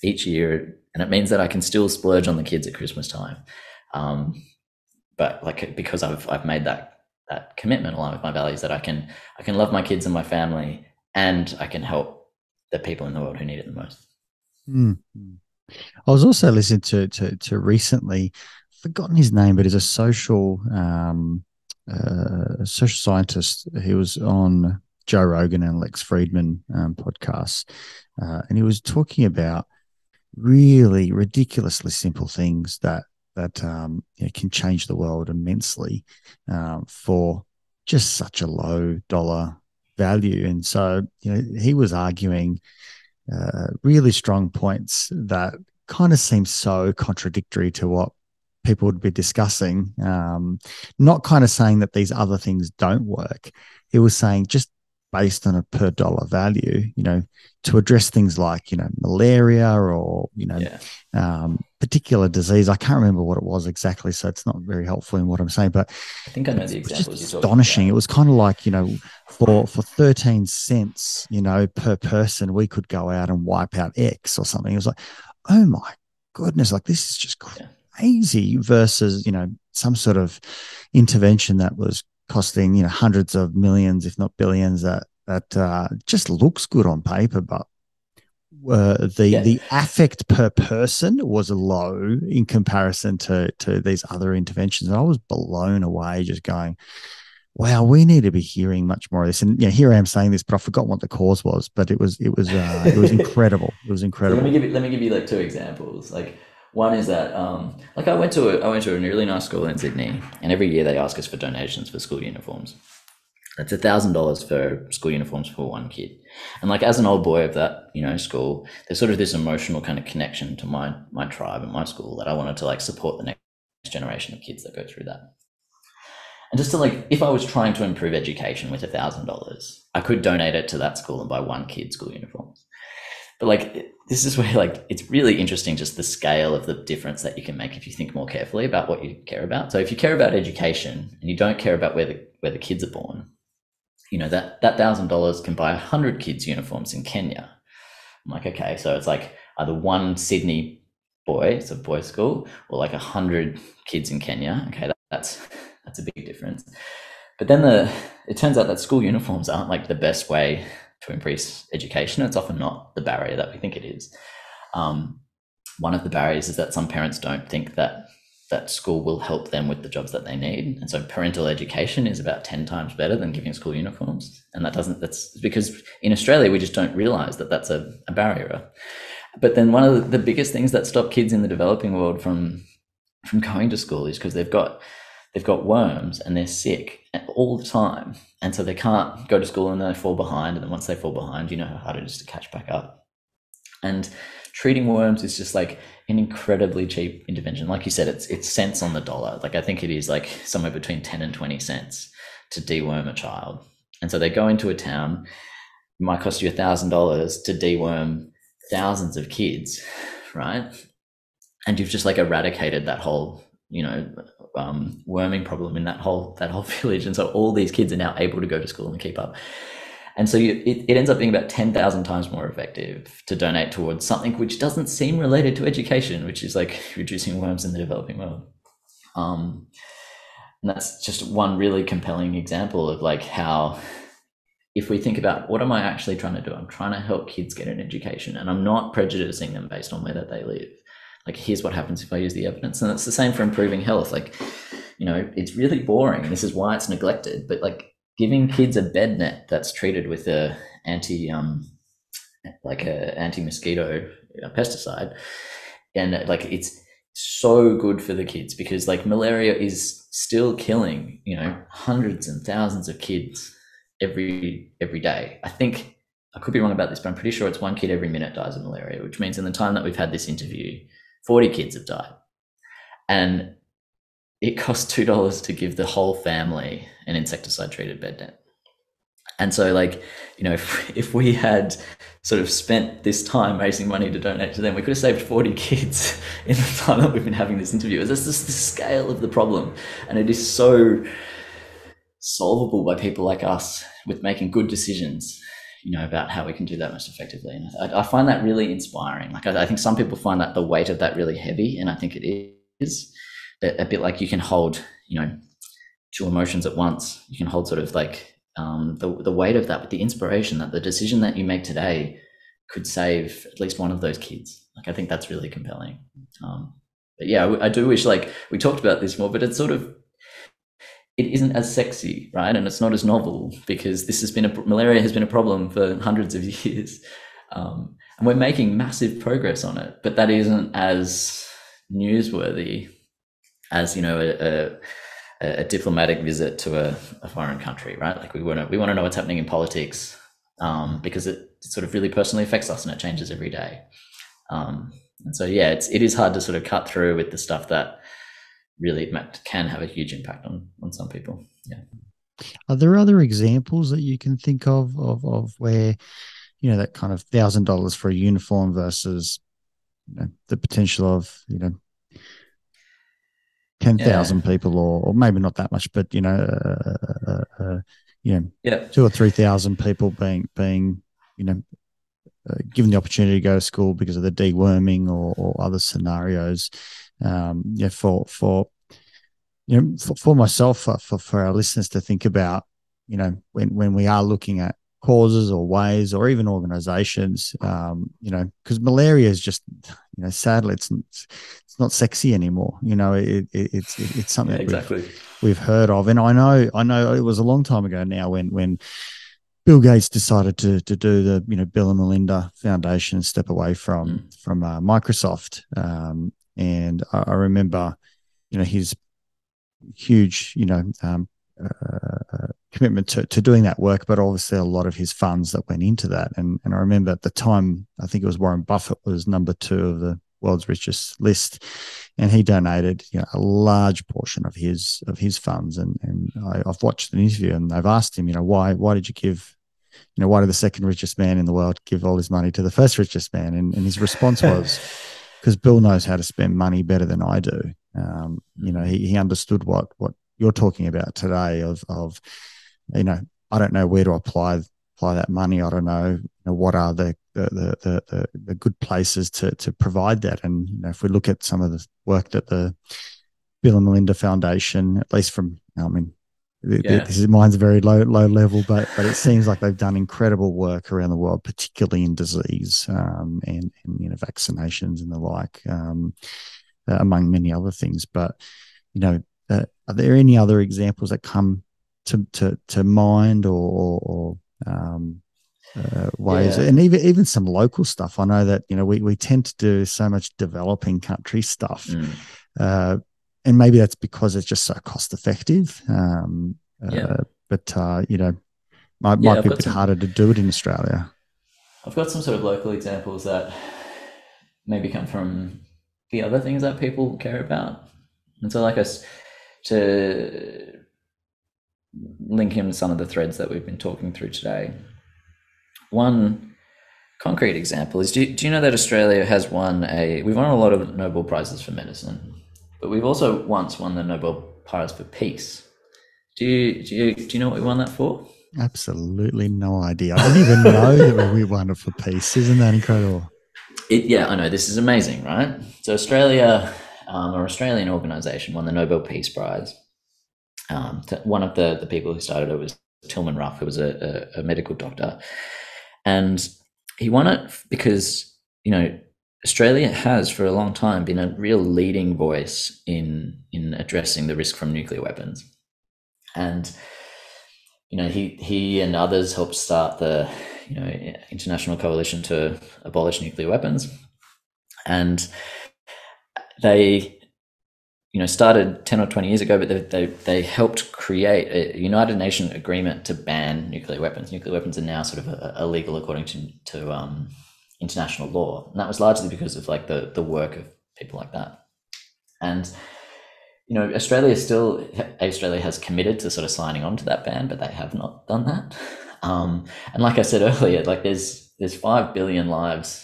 each year, and it means that I can still splurge on the kids at Christmas time, but like because I've made that commitment along with my values, that I can love my kids and my family, and I can help the people in the world who need it the most. Mm-hmm. I was also listening to recently, forgotten his name, but he's a social scientist. He was on Joe Rogan and Lex Friedman podcasts, and he was talking about really ridiculously simple things that can change the world immensely for just such a low dollar value. And so he was arguing really strong points that kind of seem so contradictory to what people would be discussing. Not kind of saying that these other things don't work. He was saying just based on a per dollar value, to address things like, malaria or, particular disease. I can't remember what it was exactly, so it's not very helpful in what I'm saying, but I think I know the examples you're talking astonishing about. It was kind of like, for 13 cents, per person, we could go out and wipe out X or something. It was like, oh my goodness, like this is just crazy versus, some sort of intervention that was costing, hundreds of millions, if not billions, that just looks good on paper, but the affect per person was low in comparison to these other interventions. And I was blown away just going, wow, we need to be hearing much more of this. And here I am saying this, but I forgot what the cause was, but it was incredible. It was incredible. So let me give you like two examples. Like one is that I went to a really nice school in Sydney, and every year they ask us for donations for school uniforms. That's $1,000 for school uniforms for one kid. And like, as an old boy of that, school, there's sort of this emotional kind of connection to my tribe and my school that I wanted to like support the next generation of kids that go through that. And just to like, if I was trying to improve education with $1,000, I could donate it to that school and buy one kid's school uniforms. But like, this is where like, it's really interesting, just the scale of the difference that you can make if you think more carefully about what you care about. So if you care about education and you don't care about where the kids are born, that $1,000 can buy 100 kids uniforms in Kenya. I'm like, okay, so it's like either one Sydney boy, it's a boys' school, or like 100 kids in Kenya. Okay, that's a big difference. But then it turns out that school uniforms aren't like the best way to increase education. It's often not the barrier that we think it is. One of the barriers is that some parents don't think that school will help them with the jobs that they need. And so parental education is about 10 times better than giving school uniforms. And that's because in Australia, we just don't realize that that's a barrier. But then one of the biggest things that stop kids in the developing world from going to school is because they've got worms and they're sick all the time. And so they can't go to school and they fall behind. And then once they fall behind, you know how hard it is to catch back up. And treating worms is just like an incredibly cheap intervention. Like you said, it's cents on the dollar. Like I think it is like somewhere between 10 and 20 cents to deworm a child. And so they go into a town, it might cost you $1,000 to deworm thousands of kids, right? And you've just like eradicated that whole, worming problem in that whole village. And so all these kids are now able to go to school and keep up. And so it ends up being about 10,000 times more effective to donate towards something which doesn't seem related to education, which is like reducing worms in the developing world. And that's just one really compelling example of like how, if we think about what am I actually trying to do? I'm trying to help kids get an education, and I'm not prejudicing them based on where that they live. Like, here's what happens if I use the evidence. And it's the same for improving health. Like, it's really boring. This is why it's neglected. But like, giving kids a bed net that's treated with a anti-mosquito pesticide, and like, it's so good for the kids, because like malaria is still killing, hundreds and thousands of kids every day. I think, I could be wrong about this, but I'm pretty sure it's one kid every minute dies of malaria, which means in the time that we've had this interview, 40 kids have died. And it costs $2 to give the whole family an insecticide treated bed net. And so like, if we had sort of spent this time raising money to donate to them, we could have saved 40 kids in the time that we've been having this interview. That's just the scale of the problem. And it is so solvable by people like us with making good decisions, about how we can do that most effectively. And I find that really inspiring. Like, I think some people find that the weight of that really heavy. And I think it is a bit like you can hold, two emotions at once. You can hold sort of like the weight of that with the inspiration that the decision that you make today could save at least one of those kids. Like, I think that's really compelling. But yeah, I do wish like we talked about this more, but it's sort of, it isn't as sexy, right? And it's not as novel, because this has been malaria has been a problem for hundreds of years. And we're making massive progress on it, but that isn't as newsworthy as, a diplomatic visit to a foreign country, right? Like, we want to know what's happening in politics, because it sort of really personally affects us and it changes every day. And so, yeah, it is hard to sort of cut through with the stuff that really can have a huge impact on some people. Yeah. Are there other examples that you can think of where, that kind of $1,000 for a uniform versus, the potential of, 10,000 people, or maybe not that much, but, 2,000 or 3,000 people being, given the opportunity to go to school because of the deworming or other scenarios. For myself, for our listeners to think about, when we are looking at causes or ways or even organizations, because malaria is just, sadly, it's not sexy anymore. It's something exactly we've heard of. And I know it was a long time ago now when Bill Gates decided to do the, Bill and Melinda Foundation, step away from Microsoft. And I remember, his huge, commitment to doing that work, but obviously a lot of his funds that went into that. And I remember at the time, I think it was Warren Buffett was number 2 of the world's richest list, and he donated a large portion of his funds. And I've watched an interview, and they've asked him, why did you give, why did the second richest man in the world give all his money to the first richest man? And his response was, because Bill knows how to spend money better than I do. He understood what you're talking about today of I don't know where to apply that money. I don't know, what are the good places to provide that. And if we look at some of the work that the Bill and Melinda Foundation, at least from, this is mine's very low level, but it seems like they've done incredible work around the world, particularly in disease and vaccinations and the like, among many other things. But are there any other examples that come to mind, or ways, and even some local stuff? I know that we tend to do so much developing country stuff, and maybe that's because it's just so cost effective. But might be a bit harder to do it in Australia. I've got some sort of local examples that maybe come from the other things that people care about, and so like us to link in some of the threads that we've been talking through today. One concrete example is, do you know that Australia has we've won a lot of Nobel Prizes for medicine, but we've also once won the Nobel Prize for Peace. Do you know what we won that for? Absolutely no idea. I didn't even know that we won it for peace. Isn't that incredible? I know, this is amazing, right? So Australia, or Australian organisation, won the Nobel Peace Prize. One of the people who started it was Tilman Ruff, who was a medical doctor, and he won it because Australia has for a long time been a real leading voice in addressing the risk from nuclear weapons, and he and others helped start the International Coalition to Abolish Nuclear Weapons, and they started 10 or 20 years ago, but they helped create a United Nations agreement to ban nuclear weapons. Nuclear weapons are now sort of illegal according to international law, and that was largely because of like the work of people like that. And Australia has committed to sort of signing on to that ban, but they have not done that. And like I said earlier, like there's 5 billion lives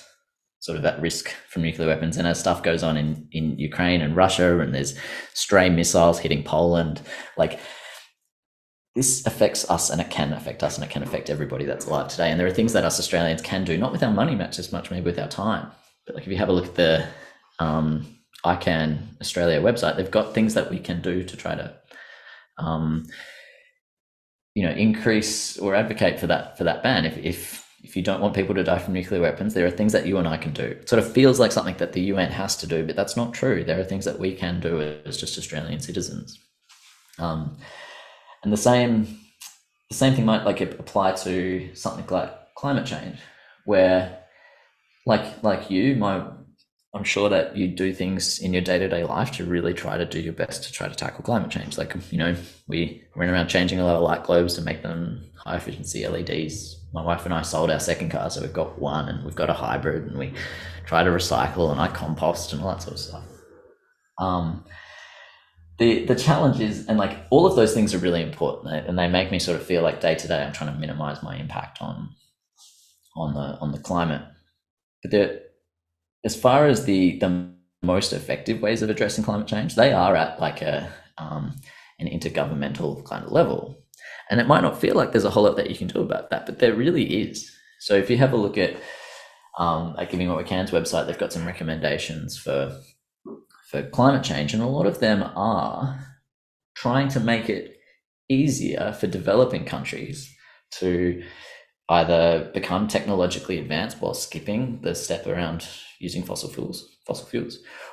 sort of at risk from nuclear weapons, and as stuff goes on in Ukraine and Russia, and there's stray missiles hitting Poland, like this affects us, and it can affect us, and it can affect everybody that's alive today. And there are things that us Australians can do, not with our money much as much, maybe with our time. But like if you have a look at the ICANN Australia website, they've got things that we can do to try to increase or advocate for that ban. If you don't want people to die from nuclear weapons, there are things that you and I can do. It sort of feels like something that the UN has to do, but that's not true. There are things that we can do as just Australian citizens. And the same thing might like apply to something like climate change, where like you, I'm sure that you do things in your day-to-day life to really try to do your best to try to tackle climate change. Like, we went around changing a lot of light globes to make them high efficiency LEDs. My wife and I sold our second car, so we've got one, and we've got a hybrid, and we try to recycle, and I compost and all that sort of stuff. The challenge is, and like all of those things are really important, and they make me sort of feel like day to day I'm trying to minimize my impact on the climate. But as far as the most effective ways of addressing climate change, they are at like an intergovernmental kind of level. And it might not feel like there's a whole lot that you can do about that, but there really is. So if you have a look at Giving What We Can's website, they've got some recommendations for climate change, and a lot of them are trying to make it easier for developing countries to either become technologically advanced while skipping the step around using fossil fuels.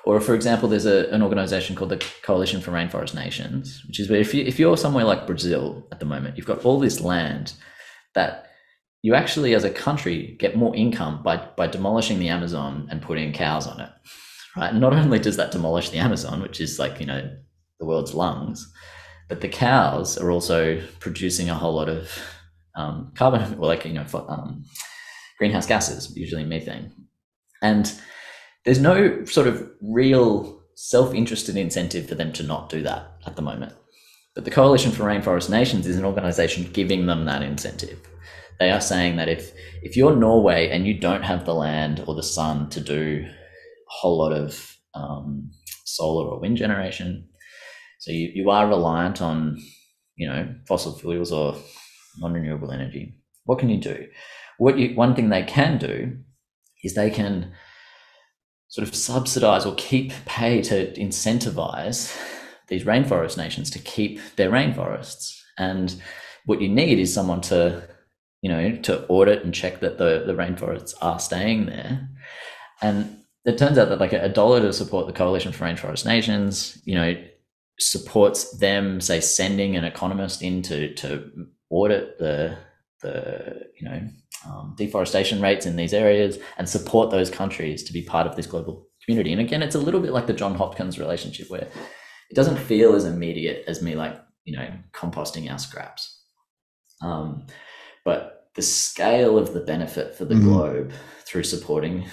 Or, for example, there's an organization called the Coalition for Rainforest Nations, which is where if you're somewhere like Brazil at the moment, you've got all this land that you actually as a country get more income by demolishing the Amazon and putting cows on it, right? And not only does that demolish the Amazon, which is like, the world's lungs, But the cows are also producing a whole lot of carbon, or greenhouse gases, usually methane. And there's no sort of real self-interested incentive for them to not do that at the moment. But the Coalition for Rainforest Nations is an organization giving them that incentive. They are saying that if you're Norway and you don't have the land or the sun to do a whole lot of solar or wind generation, so you are reliant on, fossil fuels or non-renewable energy, what can you do? One thing they can do is they can sort of subsidize or pay to incentivize these rainforest nations to keep their rainforests. And what you need is someone to audit and check that the rainforests are staying there. And it turns out that like $1 to support the Coalition for Rainforest Nations, supports them, say, sending an economist in to audit the deforestation rates in these areas and support those countries to be part of this global community. And again, it's a little bit like the John Hopkins relationship, where it doesn't feel as immediate as me composting our scraps. But the scale of the benefit for the globe through supporting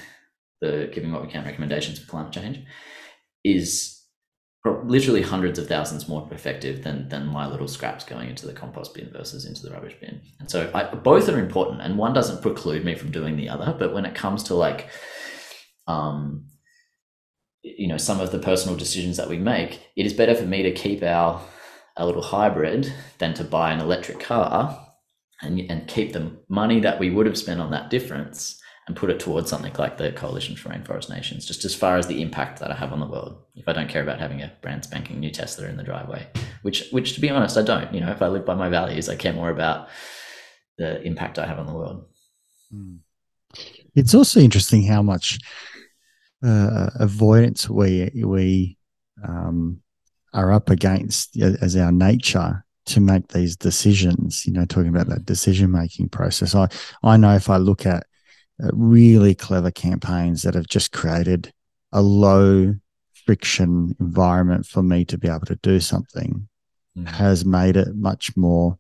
the Giving What We Can recommendations for climate change is literally hundreds of thousands more effective than my little scraps going into the compost bin versus into the rubbish bin. And so both are important, and one doesn't preclude me from doing the other. But when it comes to some of the personal decisions that we make, it is better for me to keep our little hybrid than to buy an electric car and keep the money that we would have spent on that difference and put it towards something like the Coalition for Rainforest Nations, just as far as the impact that I have on the world. If I don't care about having a brand spanking new Tesla in the driveway, which to be honest, I don't. If I live by my values, I care more about the impact I have on the world. It's also interesting how much avoidance we are up against as our nature to make these decisions, talking about that decision-making process. I know if I look at really clever campaigns that have just created a low friction environment for me to be able to do something, has made it much more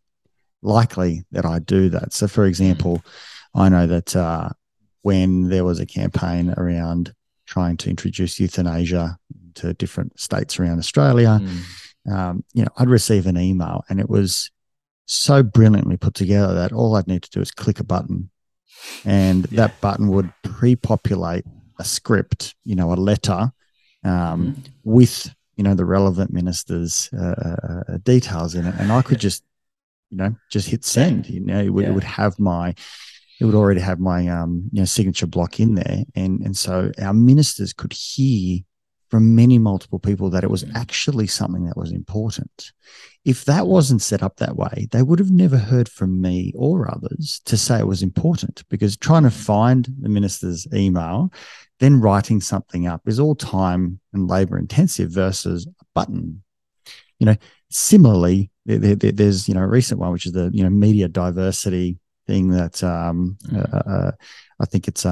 likely that I do that. So, for example, I know that when there was a campaign around trying to introduce euthanasia to different states around Australia, I'd receive an email, and it was so brilliantly put together that all I'd need to do is click a button, and that button would pre-populate a script, a letter with, the relevant minister's details in it. And I could just hit send, it would have it would already have my, signature block in there. And so our ministers could hear from multiple people that it was actually something that was important. If that wasn't set up that way, they would have never heard from me or others to say it was important, because trying to find the minister's email, then writing something up is all time and labor intensive versus a button. Similarly, there's, a recent one, which is the, media diversity thing that I think it's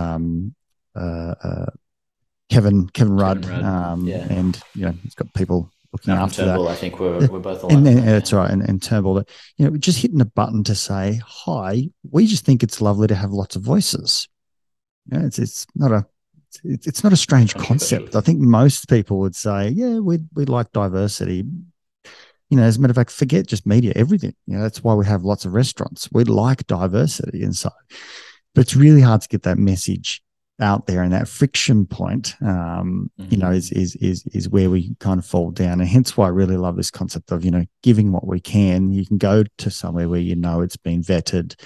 Kevin Rudd. And he's got people looking after Turnbull, that. I think we're both aligned. And that's right, and Turnbull. But just hitting a button to say hi, we just think it's lovely to have lots of voices. It's not a strange concept. I think most people would say, yeah, we like diversity. As a matter of fact, forget just media, everything. That's why we have lots of restaurants. We like diversity, and so, but it's really hard to get that message out there, and that friction point, is where we kind of fall down. And hence why I really love this concept of, giving what we can. You can go to somewhere where it's been vetted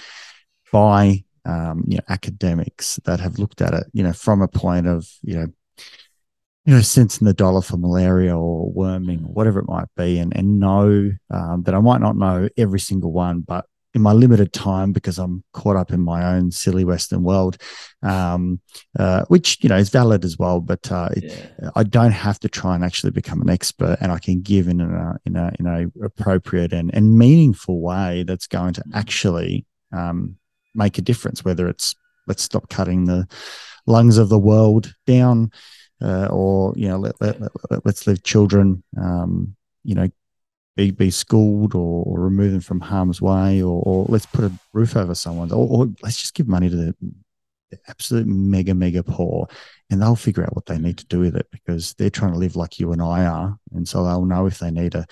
by, academics that have looked at it, from a point of, cents in the dollar for malaria or worming or whatever it might be, and know that I might not know every single one, but in my limited time, because I'm caught up in my own silly Western world, which is valid as well. But I don't have to try and actually become an expert, and I can give in a appropriate and meaningful way that's going to actually make a difference. Whether it's let's stop cutting the lungs of the world down, or let's leave children be schooled or remove them from harm's way, or let's put a roof over someone's, or let's just give money to the absolute mega poor, and they'll figure out what they need to do with it because they're trying to live like you and I are. And so they'll know if they need a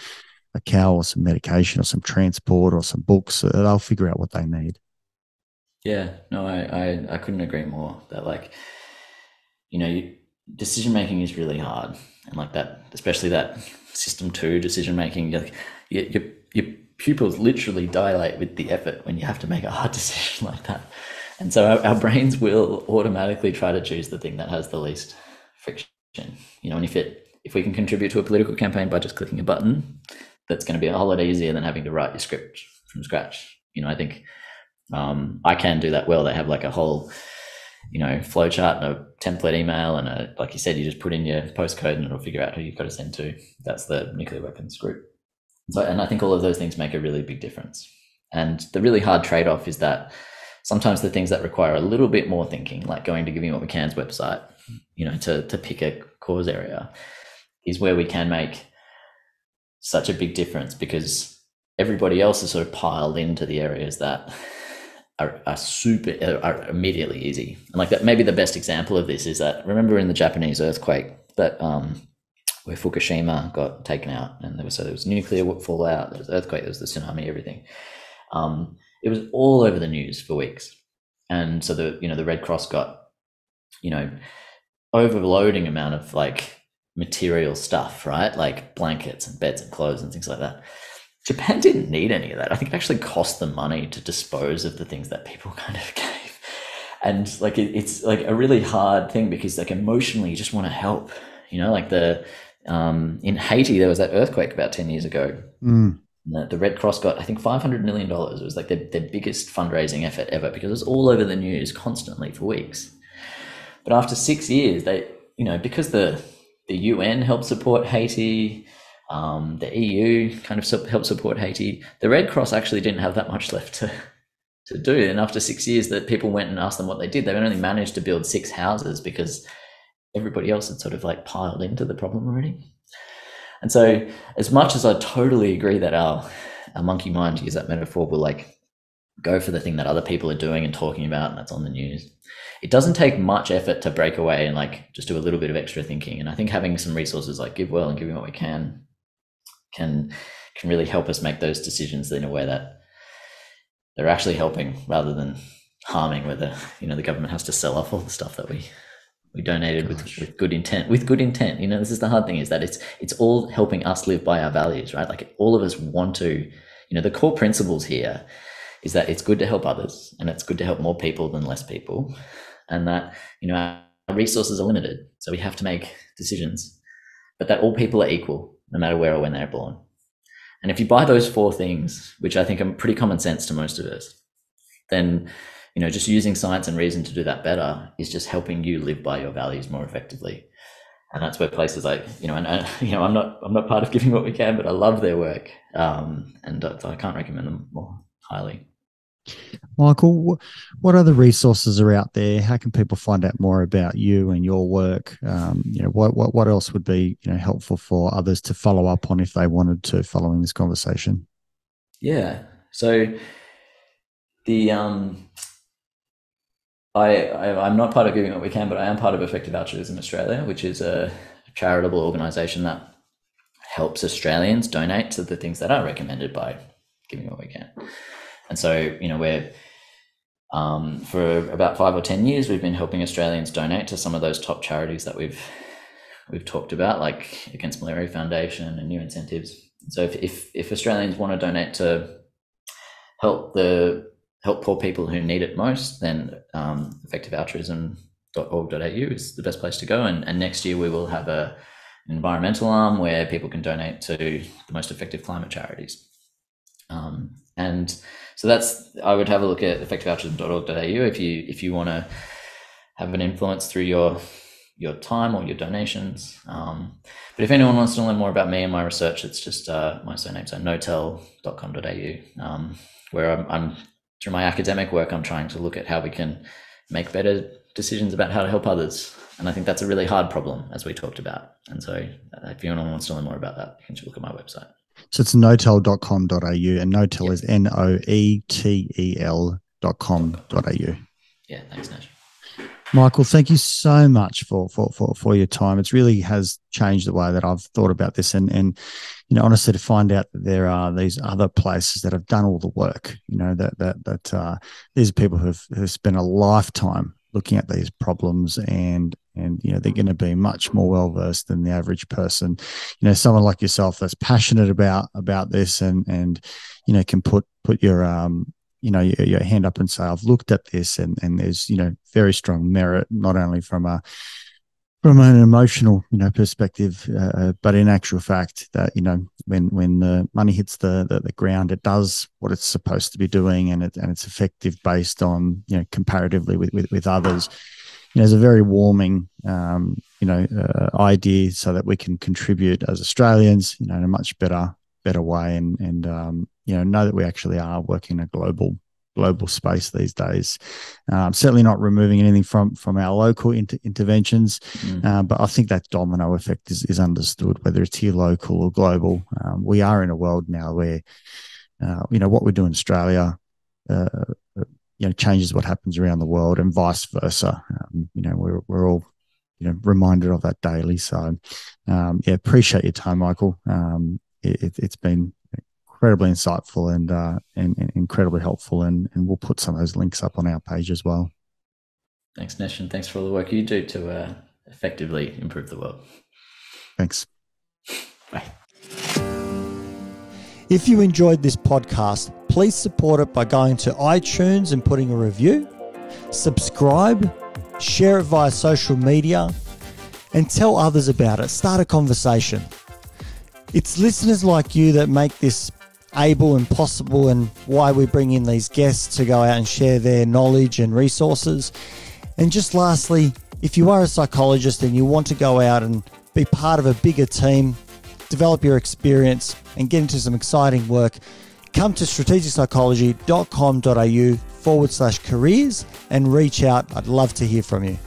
cow or some medication or some transport or some books, they'll figure out what they need. Yeah, no, I couldn't agree more. That like, decision making is really hard, and like that, especially that system 2 decision making. Like, your pupils literally dilate with the effort when you have to make a hard decision like that, and so our brains will automatically try to choose the thing that has the least friction. And if we can contribute to a political campaign by just clicking a button, that's going to be a whole lot easier than having to write your script from scratch. I think I can do that well. They have like a whole, flowchart and a template email, and like you said, you just put in your postcode and it'll figure out who you've got to send to. That's the nuclear weapons group. So, and I think all of those things make a really big difference. And the really hard trade-off is that sometimes the things that require a little bit more thinking, like going to Giving What We Can's website, to pick a cause area, is where we can make such a big difference, because everybody else is sort of piled into the areas that are immediately easy. And like that, maybe the best example of this is that, remember in the Japanese earthquake that where Fukushima got taken out, and there was nuclear fallout, there was earthquake, there was the tsunami, everything. It was all over the news for weeks, and so the Red Cross got overloading amount of like material stuff, right? Like blankets and beds and clothes and things like that. Japan didn't need any of that. I think it actually cost them money to dispose of the things that people kind of gave. And like it's like a really hard thing, because like emotionally you just want to help. Like in Haiti there was that earthquake about 10 years ago. The Red Cross got, I think, $500 million. It was like their biggest fundraising effort ever, because it was all over the news constantly for weeks. But after 6 years, they, because the UN helped support Haiti, the EU kind of helped support Haiti, the Red Cross actually didn't have that much left to do. And after 6 years, that people went and asked them what they did, they only managed to build 6 houses because everybody else had sort of like piled into the problem already. And so as much as I totally agree that our monkey mind, to use that metaphor, will like go for the thing that other people are doing and talking about, and that's on the news, it doesn't take much effort to break away and like just do a little bit of extra thinking. And I think having some resources like GiveWell and Giving What We Can really help us make those decisions in a way that they're actually helping rather than harming, where the government has to sell off all the stuff that we donated with good intent. This is the hard thing, is that it's all helping us live by our values, right? Like all of us want to, the core principles here is that it's good to help others, and it's good to help more people than less people, and that our resources are limited, so we have to make decisions, but that all people are equal no matter where or when they're born. And if you buy those 4 things, which I think are pretty common sense to most of us, then just using science and reason to do that better is just helping you live by your values more effectively. And that's where places like, I'm not part of Giving What We Can, but I love their work, and I can't recommend them more highly. Michael, what other resources are out there? How can people find out more about you and your work? What else would be helpful for others to follow up on if they wanted to, following this conversation? Yeah. So the I'm not part of Giving What We Can, but I am part of Effective Altruism Australia, which is a charitable organisation that helps Australians donate to the things that are recommended by Giving What We Can. And so, we're for about 5 or 10 years, we've been helping Australians donate to some of those top charities that we've talked about, like Against Malaria Foundation and New Incentives. So if Australians want to donate to help poor people who need it most, then effectivealtruism.org.au is the best place to go. And next year we will have an environmental arm where people can donate to the most effective climate charities. And so I would have a look at effectivealtruism.org.au if you want to have an influence through your time or your donations. But if anyone wants to learn more about me and my research, it's just my surname, so noetel.com.au, where I'm through my academic work, I'm trying to look at how we can make better decisions about how to help others. And I think that's a really hard problem, as we talked about. And so if anyone wants to learn more about that, you can just look at my website. So it's noetel.com.au, and Noetel Yep. is noetel.com.au. Yeah, thanks, Nesh. Michael, thank you so much for your time. It really has changed the way that I've thought about this, and honestly, to find out that there are these other places that have done all the work. That these are people who've spent a lifetime looking at these problems, and they're going to be much more well versed than the average person. Someone like yourself that's passionate about this, and can put your your hand up and say, I've looked at this, and there's very strong merit, not only from an emotional perspective, but in actual fact that when the money hits the ground, it does what it's supposed to be doing, and it's effective based on comparatively with others. It's a very warming idea, so that we can contribute as Australians in a much better way, and know that we actually are working in a global space these days. Certainly not removing anything from our local interventions, but I think that domino effect is understood, whether it's here local or global. We are in a world now where what we do in Australia changes what happens around the world, and vice versa. We're all reminded of that daily. So appreciate your time, Michael. It's been incredibly insightful and incredibly helpful, and we'll put some of those links up on our page as well. Thanks, Nesh, and thanks for all the work you do to effectively improve the world. Thanks. Bye. If you enjoyed this podcast, please support it by going to iTunes and putting a review, subscribe, share it via social media, and tell others about it. Start a conversation. It's listeners like you that make this able and possible, and why we bring in these guests to go out and share their knowledge and resources. And just lastly, if you are a psychologist and you want to go out and be part of a bigger team, develop your experience and get into some exciting work, come to strategicpsychology.com.au/careers and reach out. I'd love to hear from you.